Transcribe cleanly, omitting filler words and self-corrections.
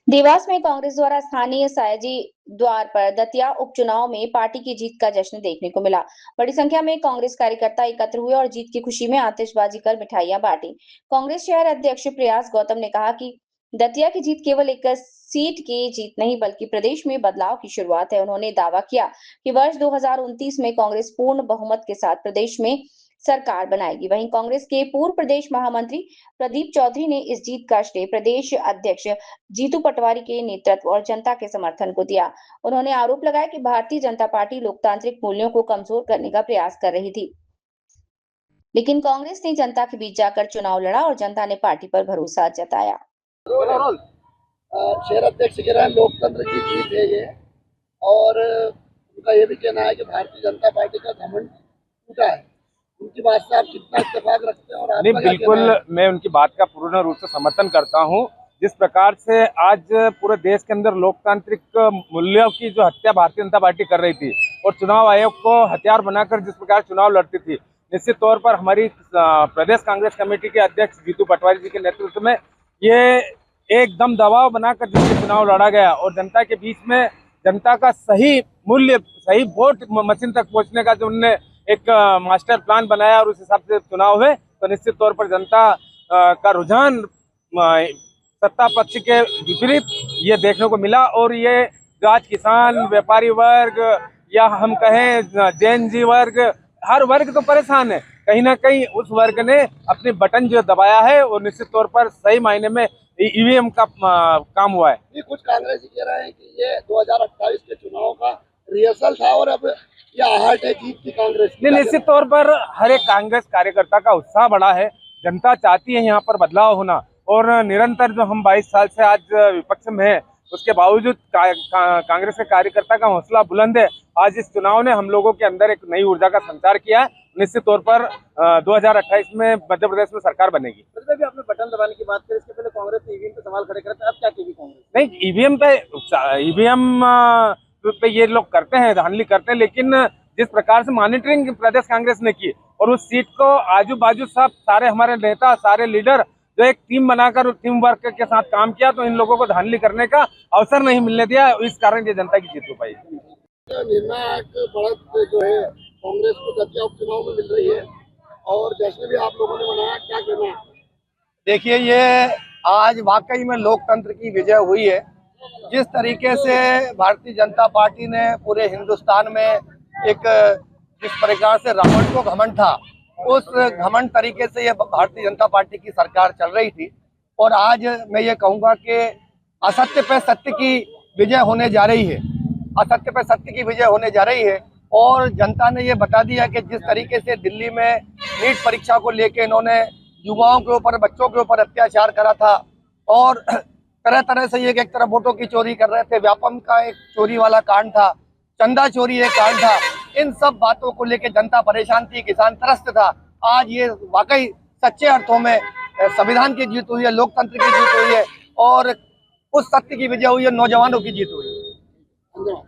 देवास में कांग्रेस द्वारा स्थानीय सायाजी द्वार पर दतिया उपचुनाव में पार्टी की जीत का जश्न देखने को मिला। बड़ी संख्या में कांग्रेस कार्यकर्ता एकत्र हुए और जीत की खुशी में आतिशबाजी कर मिठाइयां बांटी। कांग्रेस शहर अध्यक्ष प्रयास गौतम ने कहा कि दतिया की जीत केवल एक सीट की जीत नहीं बल्कि प्रदेश में बदलाव की शुरुआत है। उन्होंने दावा किया कि वर्ष 2029 में कांग्रेस पूर्ण बहुमत के साथ प्रदेश में सरकार बनाएगी। वहीं कांग्रेस के पूर्व प्रदेश महामंत्री प्रदीप चौधरी ने इस जीत का श्रेय प्रदेश अध्यक्ष जीतू पटवारी के नेतृत्व और जनता के समर्थन को दिया। उन्होंने आरोप लगाया कि भारतीय जनता पार्टी लोकतांत्रिक मूल्यों को कमजोर करने का प्रयास कर रही थी, लेकिन कांग्रेस ने जनता के बीच जाकर चुनाव लड़ा और जनता ने पार्टी पर भरोसा जताया। शहर अध्यक्ष कह रहे हैं लोकतंत्र की जीत है ये, और उनका ये भी कहना है कि भारतीय जनता पार्टी का घमंड टूटा है। उनकी बात से आप कितना इत्तेफाक रखते हैं? और नहीं, बिल्कुल मैं उनकी बात का पूर्ण रूप से समर्थन करता हूं। जिस प्रकार से आज पूरे देश के अंदर लोकतांत्रिक मूल्यों की जो हत्या भारतीय जनता पार्टी कर रही थी और चुनाव आयोग को हथियार बनाकर जिस प्रकार चुनाव लड़ती थी, निश्चित तौर पर हमारी प्रदेश कांग्रेस कमेटी के अध्यक्ष जीतू पटवारी जी के नेतृत्व में ये एकदम दबाव बनाकर जिससे चुनाव लड़ा गया और जनता के बीच में जनता का सही मूल्य, सही वोट मशीन तक पहुंचने का जो उन्होंने एक मास्टर प्लान बनाया और उस हिसाब से चुनाव हुए, तो निश्चित तौर पर जनता का रुझान सत्ता पक्ष के विपरीत ये देखने को मिला। और ये जो आज किसान, व्यापारी वर्ग या हम कहें जैन जी वर्ग, हर वर्ग तो परेशान है। कहीं ना कहीं उस वर्ग ने अपनी बटन जो दबाया है और निश्चित तौर पर सही मायने में ईवीएम का काम हुआ है। ये कुछ कांग्रेसी कह रहे हैं कि ये 2028 के चुनाव का रिहर्सल था और अब ये आहट है जीत की कांग्रेस की। निश्चित तौर पर हर एक कांग्रेस कार्यकर्ता का उत्साह बढ़ा है। जनता चाहती है यहाँ पर बदलाव होना, और निरंतर जो हम 22 साल से आज विपक्ष में है उसके बावजूद कांग्रेस के कार्यकर्ता का हौसला बुलंद है। आज इस चुनाव ने हम लोगों के अंदर एक नई ऊर्जा का संचार किया है। निश्चित तौर पर 2028 में मध्य प्रदेश में सरकार बनेगी। भी आपने बटन दबाने की बात करी, इसके पहले कांग्रेस ने ईवीएम पे सवाल खड़े करे थे, अब क्या कहेगी कांग्रेस? नहीं, ईवीएम पे ये लोग करते हैं, धांधली करते हैं, लेकिन जिस प्रकार से मॉनिटरिंग प्रदेश कांग्रेस ने की और उस सीट को आजू बाजू सब सारे हमारे नेता, सारे लीडर जो एक टीम बनाकर टीम वर्क के साथ काम किया, तो इन लोगों को धांधली करने का अवसर नहीं मिलने दिया। इस कारण ये जनता की जीत हो पाई। निर्णायक बढ़त जो है कांग्रेस को दतिया उपचुनाव में मिल रही है और जश्न भी आप लोगों ने मनाया, क्या कहना है? देखिए, ये आज वाकई में लोकतंत्र की विजय हुई है। जिस तरीके से भारतीय जनता पार्टी ने पूरे हिंदुस्तान में एक जिस प्रकार से रावण को घमंड था, उस घमंड तरीके से ये भारतीय जनता पार्टी की सरकार चल रही थी। और आज मैं ये कहूँगा कि असत्य पे सत्य की विजय होने जा रही है, असत्य पे सत्य की विजय होने जा रही है। और जनता ने ये बता दिया कि जिस तरीके से दिल्ली में नीट परीक्षा को लेके इन्होंने युवाओं के ऊपर, बच्चों के ऊपर अत्याचार करा था और तरह तरह से ये एक तरफ वोटों की चोरी कर रहे थे, व्यापम का एक चोरी वाला कांड था, चंदा चोरी एक कांड था, इन सब बातों को लेके जनता परेशान थी, किसान त्रस्त था। आज ये वाकई सच्चे अर्थों में संविधान की जीत हुई है, लोकतंत्र की जीत हुई है और उस सत्य की विजय हुई है, नौजवानों की जीत हुई है।